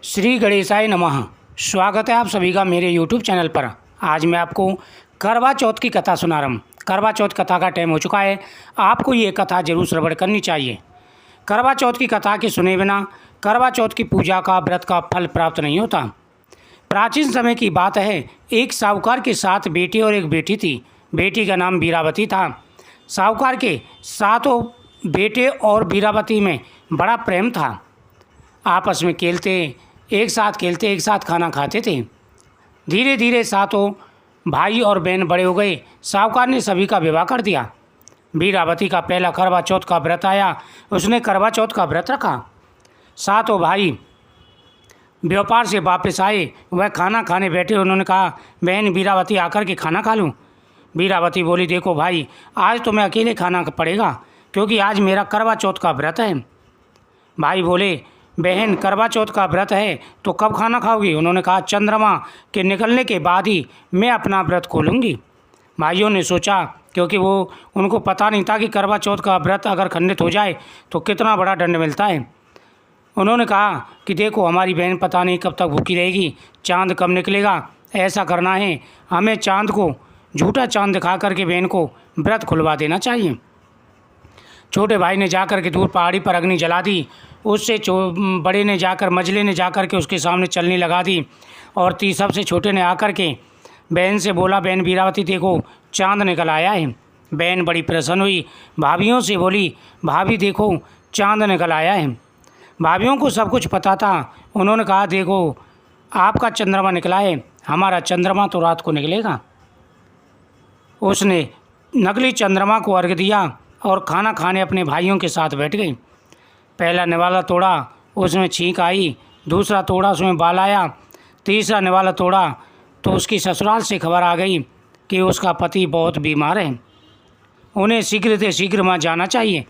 श्री गणेशाय नमः। स्वागत है आप सभी का मेरे YouTube चैनल पर। आज मैं आपको करवा चौथ की कथा सुना रहा हूँ। करवा चौथ कथा का टाइम हो चुका है, आपको ये कथा जरूर श्रवण करनी चाहिए। करवा चौथ की कथा के सुने बिना करवा चौथ की पूजा का व्रत का फल प्राप्त नहीं होता। प्राचीन समय की बात है, एक साहूकार के 7 बेटे और एक बेटी थी। बेटी का नाम वीरावती था। साहूकार के 7 बेटे और वीरावती में बड़ा प्रेम था। आपस में एक साथ खाना खाते थे। धीरे धीरे 7 भाई और बहन बड़े हो गए। साहूकार ने सभी का विवाह कर दिया। वीरावती का पहला करवा चौथ का व्रत आया, उसने करवा चौथ का व्रत रखा। 7 भाई व्यापार से वापस आए, वह खाना खाने बैठे। उन्होंने कहा, बहन वीरावती आकर के खाना खा लूँ। वीरावती बोली, देखो भाई, आज तो मैं अकेले खाना पड़ेगा, क्योंकि आज मेरा करवा चौथ का व्रत है। भाई बोले, बहन करवा चौथ का व्रत है तो कब खाना खाओगी? उन्होंने कहा, चंद्रमा के निकलने के बाद ही मैं अपना व्रत खोलूँगी। भाइयों ने सोचा, क्योंकि उनको पता नहीं था कि करवा चौथ का व्रत अगर खंडित हो जाए तो कितना बड़ा दंड मिलता है। उन्होंने कहा कि देखो, हमारी बहन पता नहीं कब तक भूखी रहेगी, चाँद कब निकलेगा। ऐसा करना है, हमें चाँद को झूठा चाँद दिखा करके बहन को व्रत खुलवा देना चाहिए। छोटे भाई ने जाकर के दूर पहाड़ी पर अग्नि जला दी। उससे बड़े ने जाकर मझले ने जाकर के उसके सामने चलनी लगा दी। और सबसे छोटे ने आकर के बहन से बोला, बहन वीरावती देखो, चाँद निकल आया है। बहन बड़ी प्रसन्न हुई, भाभियों से बोली, भाभी देखो, चाँद निकल आया है। भाभियों को सब कुछ पता था। उन्होंने कहा, देखो, आपका चंद्रमा निकला है, हमारा चंद्रमा तो रात को निकलेगा। उसने नकली चंद्रमा को अर्घ्य दिया और खाना खाने अपने भाइयों के साथ बैठ गई। पहला निवाला तोड़ा, उसमें छींक आई। दूसरा तोड़ा, उसमें बाल आया। तीसरा निवाला तोड़ा तो उसकी ससुराल से खबर आ गई कि उसका पति बहुत बीमार है, उन्हें शीघ्र से शीघ्र वहाँ जाना चाहिए।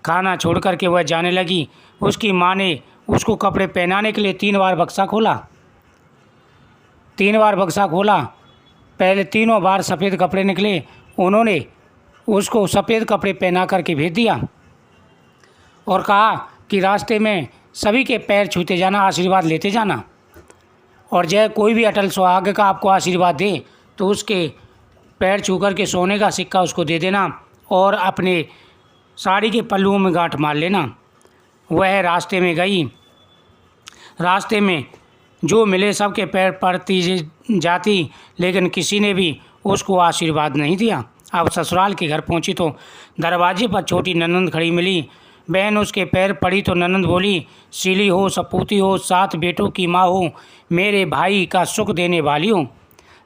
खाना छोड़ करके वह जाने लगी। उसकी माँ ने उसको कपड़े पहनाने के लिए 3 बार बक्सा खोला। 3 बार बक्सा खोला, पहले तीनों बार सफ़ेद कपड़े निकले। उन्होंने उसको सफ़ेद कपड़े पहना करके भेज दिया और कहा कि रास्ते में सभी के पैर छूते जाना, आशीर्वाद लेते जाना, और जय कोई भी अटल सुहाग का आपको आशीर्वाद दे तो उसके पैर छू कर के सोने का सिक्का उसको दे देना और अपने साड़ी के पल्लुओं में गांठ मार लेना। वह रास्ते में गई। रास्ते में जो मिले सबके पैर पड़ती जाती, लेकिन किसी ने भी उसको आशीर्वाद नहीं दिया। अब ससुराल के घर पहुंची तो दरवाजे पर छोटी ननंद खड़ी मिली। बहन उसके पैर पड़ी तो ननंद बोली, सीली हो, सपूती हो, 7 बेटों की माँ हो, मेरे भाई का सुख देने वाली हो।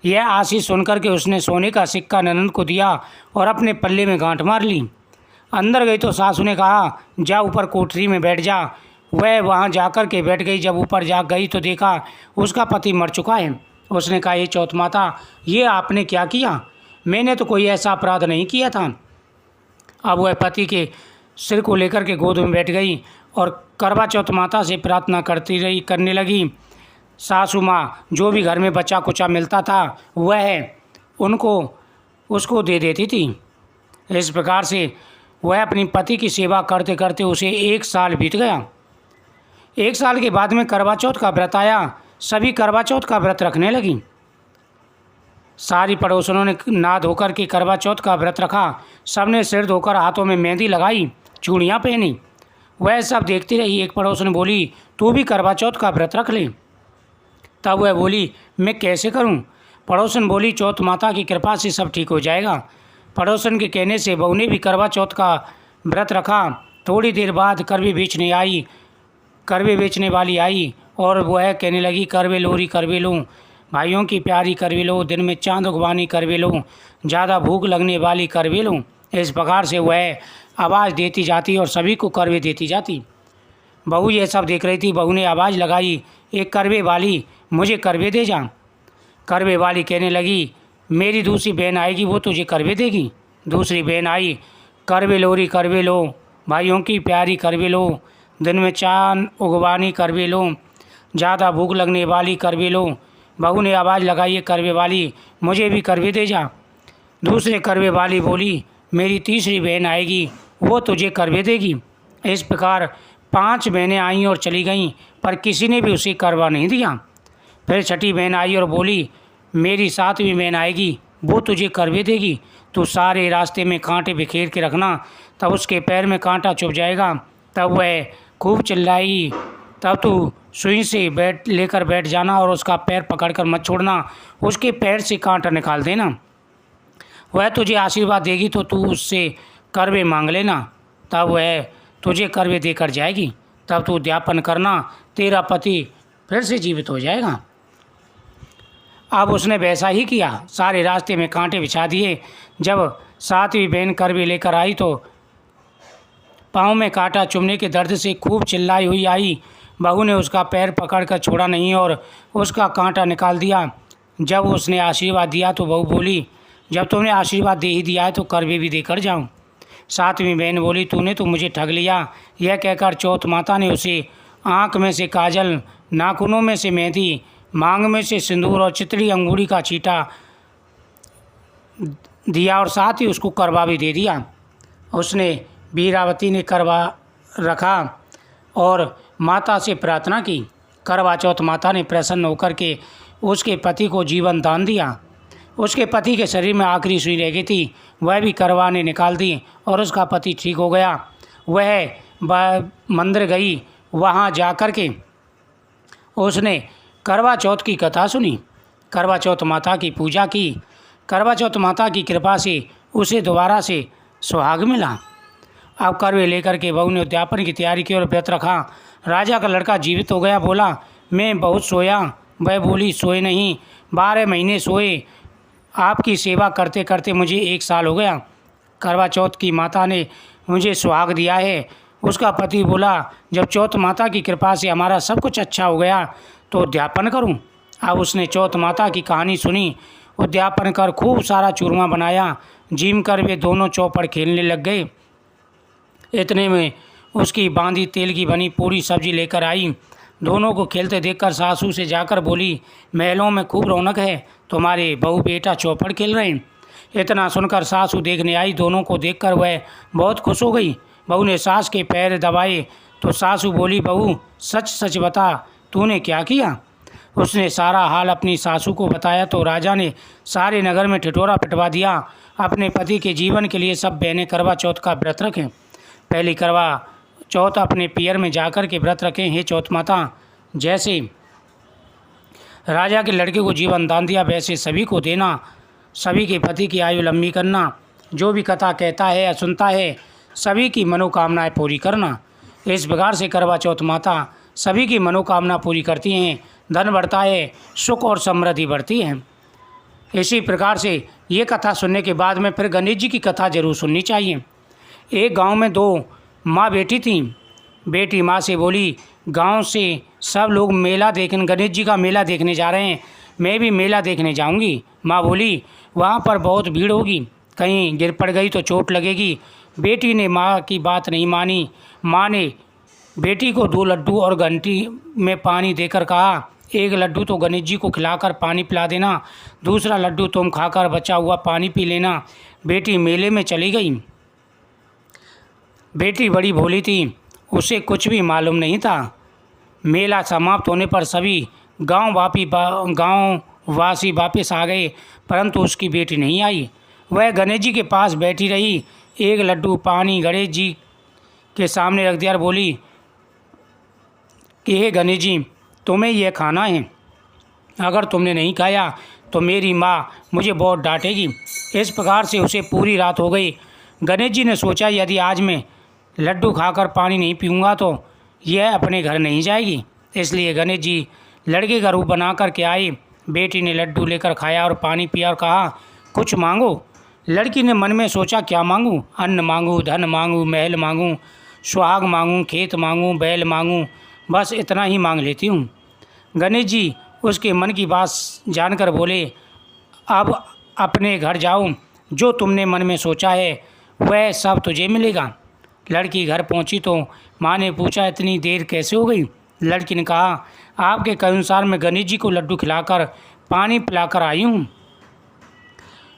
यह आशीष सुनकर के उसने सोने का सिक्का ननंद को दिया और अपने पल्ले में गांठ मार ली। अंदर गई तो सासू ने कहा, जा ऊपर कोठरी में बैठ जा। वह वहाँ जाकर के बैठ गई। जब ऊपर जा गई तो देखा उसका पति मर चुका है। उसने कहा, ये चौथ माता, ये आपने क्या किया? मैंने तो कोई ऐसा अपराध नहीं किया था। अब वह पति के सिर को लेकर के गोद में बैठ गई और करवा चौथ माता से प्रार्थना करने लगी। सासू माँ जो भी घर में बचा कुचा मिलता था वह उसको दे देती थी। इस प्रकार से वह अपनी पति की सेवा करते करते उसे 1 साल बीत गया। 1 साल के बाद में करवा चौथ का व्रत आया। सभी करवा चौथ का व्रत रखने लगी। सारी पड़ोसनों ने नहा धोकर के करवा चौथ का व्रत रखा। सबने सिर धोकर हाथों में मेहंदी लगाई, चूड़ियाँ पहनी। वह सब देखती रही। एक पड़ोसन ने बोली, तू भी करवा चौथ का व्रत रख ले। तब वह बोली, मैं कैसे करूं? पड़ोसन बोली, चौथ माता की कृपा से सब ठीक हो जाएगा। पड़ोसन के कहने से बहू ने भी करवा चौथ का व्रत रखा। थोड़ी देर बाद करवे बेचने वाली आई और वह कहने लगी, करवे लोरी करवे लो, भाइयों की प्यारी करवे लो, दिन में चाँद उगवानी करवे लो, ज़्यादा भूख लगने वाली करवे लो। इस प्रकार से वह आवाज़ देती जाती और सभी को करवे देती जाती। बहू ये सब देख रही थी। बहू ने आवाज़ लगाई, एक करवे वाली, मुझे करवे दे जा। करवे वाली कहने लगी, मेरी दूसरी बहन आएगी, वो तुझे करवे देगी। दूसरी बहन आई, करवे लोरी करवे लो, भाइयों की प्यारी करवे लो, दिन में चाँद उगवानी करवे लो, ज़्यादा भूख लगने वाली करवे लो। बहू ने आवाज़ लगाई, करवे वाली, मुझे भी करवे दे जा। दूसरे करवे वाली बोली, मेरी तीसरी बहन आएगी, वो तुझे करवे देगी। इस प्रकार 5 बहनें आईं और चली गईं, पर किसी ने भी उसे करवा नहीं दिया। फिर छठी बहन आई और बोली, मेरी 7वीं बहन आएगी, वो तुझे करवे देगी। तू सारे रास्ते में कांटे बिखेर के रखना, तब उसके पैर में कांटा चुभ जाएगा। तब वह खूब चिल्लाई, तब तू सुई से लेकर बैठ जाना और उसका पैर पकड़कर मत छोड़ना, उसके पैर से कांटा निकाल देना। वह तुझे आशीर्वाद देगी तो तू उससे करवे मांग लेना, तब वह तुझे करवे देकर जाएगी। तब तू उद्यापन करना, तेरा पति फिर से जीवित हो जाएगा। अब उसने वैसा ही किया, सारे रास्ते में कांटे बिछा दिए। जब 7वीं बहन करवे लेकर आई तो पाँव में कांटा चुभने के दर्द से खूब चिल्लाई हुई आई। बहू ने उसका पैर पकड़कर छोड़ा नहीं और उसका कांटा निकाल दिया। जब उसने आशीर्वाद दिया तो बहू बोली, जब तुमने आशीर्वाद दे ही दिया है तो करवे भी देकर जाऊं। 7वीं बहन बोली, तूने तो मुझे ठग लिया। यह कहकर चौथ माता ने उसे आँख में से काजल, नाखूनों में से मेहंदी, मांग में से सिंदूर और चितड़ी अंगूरी का चीटा दिया और साथ ही उसको करवा भी दे दिया। उसने वीरावती ने करवा रखा और माता से प्रार्थना की। करवा चौथ माता ने प्रसन्न होकर के उसके पति को जीवन दान दिया। उसके पति के शरीर में आखिरी सुई रह गई थी, वह भी करवा ने निकाल दी और उसका पति ठीक हो गया। वह मंदिर गई, वहाँ जाकर के उसने करवा चौथ की कथा सुनी, करवा चौथ माता की पूजा की। करवा चौथ माता की कृपा से उसे दोबारा से सुहाग मिला। अब करवे लेकर के बहू ने उद्यापन की तैयारी की और व्रत रखा। राजा का लड़का जीवित हो गया। बोला, मैं बहुत सोया। वह बोली, सोए नहीं, 12 महीने सोए। आपकी सेवा करते करते मुझे 1 साल हो गया। करवा चौथ की माता ने मुझे सुहाग दिया है। उसका पति बोला, जब चौथ माता की कृपा से हमारा सब कुछ अच्छा हो गया तो उद्यापन करूं। अब उसने चौथ माता की कहानी सुनी, उद्यापन कर खूब सारा चूरमा बनाया। जीम कर वे दोनों चौपड़ खेलने लग गए। इतने में उसकी बांधी तेल की बनी पूरी सब्जी लेकर आई। दोनों को खेलते देखकर सासू से जाकर बोली, महलों में खूब रौनक है, तुम्हारे बहू बेटा चौपड़ खेल रहे हैं। इतना सुनकर सासू देखने आई। दोनों को देखकर वह बहुत खुश हो गई। बहू ने सास के पैर दबाए तो सासू बोली, बहू सच सच बता, तूने क्या किया। उसने सारा हाल अपनी सासू को बताया तो राजा ने सारे नगर में ठिठोरा पिटवा दिया। अपने पति के जीवन के लिए सब बहनें करवा चौथ का व्रत रखें। पहली करवा चौथ अपने पियर में जाकर के व्रत रखें। हे चौथ माता, जैसे राजा के लड़के को जीवन दान दिया वैसे सभी को देना, सभी के पति की आयु लंबी करना। जो भी कथा कहता है या सुनता है सभी की मनोकामनाएं पूरी करना। इस प्रकार से करवा चौथ माता सभी की मनोकामना पूरी करती हैं, धन बढ़ता है, सुख और समृद्धि बढ़ती है। इसी प्रकार से ये कथा सुनने के बाद में फिर गणेश जी की कथा जरूर सुननी चाहिए। एक गांव में 2 माँ बेटी थीं। बेटी माँ से बोली, गांव से सब लोग मेला देखने, गणेश जी का मेला देखने जा रहे हैं, मैं भी मेला देखने जाऊंगी। माँ बोली, वहाँ पर बहुत भीड़ होगी, कहीं गिर पड़ गई तो चोट लगेगी। बेटी ने माँ की बात नहीं मानी। माँ ने बेटी को 2 लड्डू और घंटी में पानी देकर कहा, एक लड्डू तो गणेश जी को खिलाकर पानी पिला देना, दूसरा लड्डू तुम खाकर बचा हुआ पानी पी लेना। बेटी मेले में चली गई। बेटी बड़ी भोली थी, उसे कुछ भी मालूम नहीं था। मेला समाप्त होने पर सभी गांववासी वापस आ गए, परंतु उसकी बेटी नहीं आई। वह गणेश जी के पास बैठी रही। एक लड्डू पानी गणेश जी के सामने रख दिया और बोली कि हे गणेश जी, तुम्हें यह खाना है, अगर तुमने नहीं खाया तो मेरी माँ मुझे बहुत डांटेगी। इस प्रकार से उसे पूरी रात हो गई। गणेश जी ने सोचा, यदि आज मैं लड्डू खाकर पानी नहीं पीऊँगा तो यह अपने घर नहीं जाएगी। इसलिए गणेश जी लड़के का रूप बना कर के आए। बेटी ने लड्डू लेकर खाया और पानी पिया और कहा, कुछ मांगो। लड़की ने मन में सोचा, क्या मांगूँ? अन्न मांगूँ, धन मांगूँ, महल मांगूँ, सुहाग मांगूँ, खेत मांगूँ, बैल मांगूँ, बस इतना ही मांग लेती हूँ। गणेश जी उसके मन की बात जानकर बोले, अब अपने घर जाओ, जो तुमने मन में सोचा है वह सब तुझे मिलेगा। लड़की घर पहुंची तो माँ ने पूछा, इतनी देर कैसे हो गई? लड़की ने कहा, आपके कहे अनुसार मैं गणेश जी को लड्डू खिलाकर पानी पिलाकर आई हूँ।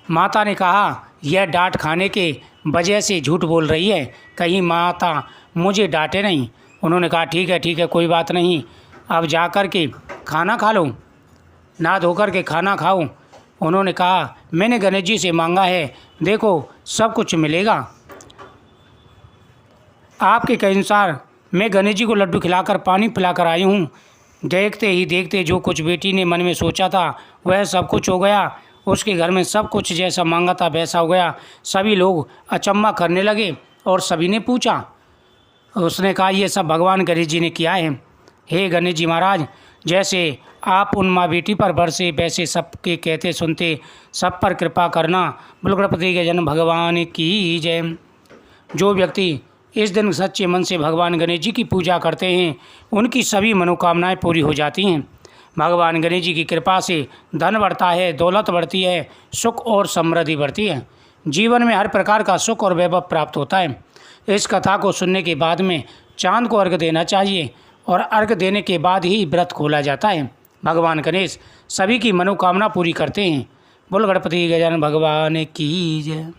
माता ने कहा, यह डांट खाने के वजह से झूठ बोल रही है, कहीं माता मुझे डांटे नहीं। उन्होंने कहा ठीक है कोई बात नहीं, अब जा कर के खाना खा लो, नहा धो कर के खाना खाओ। उन्होंने कहा मैंने गणेश जी से मांगा है, देखो सब कुछ मिलेगा। आपके कहे अनुसार मैं गणेश जी को लड्डू खिलाकर पानी पिलाकर आई हूँ। देखते ही देखते जो कुछ बेटी ने मन में सोचा था वह सब कुछ हो गया। उसके घर में सब कुछ जैसा मांगा था वैसा हो गया। सभी लोग अचम्भा करने लगे और सभी ने पूछा। उसने कहा ये सब भगवान गणेश जी ने किया है। हे गणेश जी महाराज, जैसे आप उन माँ बेटी पर बरसे वैसे सबके कहते सुनते सब पर कृपा करना। बोलो गणपति के जन्म भगवान की जय। जो व्यक्ति इस दिन सच्चे मन से भगवान गणेश जी की पूजा करते हैं उनकी सभी मनोकामनाएं पूरी हो जाती हैं। भगवान गणेश जी की कृपा से धन बढ़ता है, दौलत बढ़ती है, सुख और समृद्धि बढ़ती है। जीवन में हर प्रकार का सुख और वैभव प्राप्त होता है। इस कथा को सुनने के बाद में चांद को अर्घ्य देना चाहिए और अर्घ्य देने के बाद ही व्रत खोला जाता है। भगवान गणेश सभी की मनोकामना पूरी करते हैं। बोल गणपति गजानन भगवान की जय।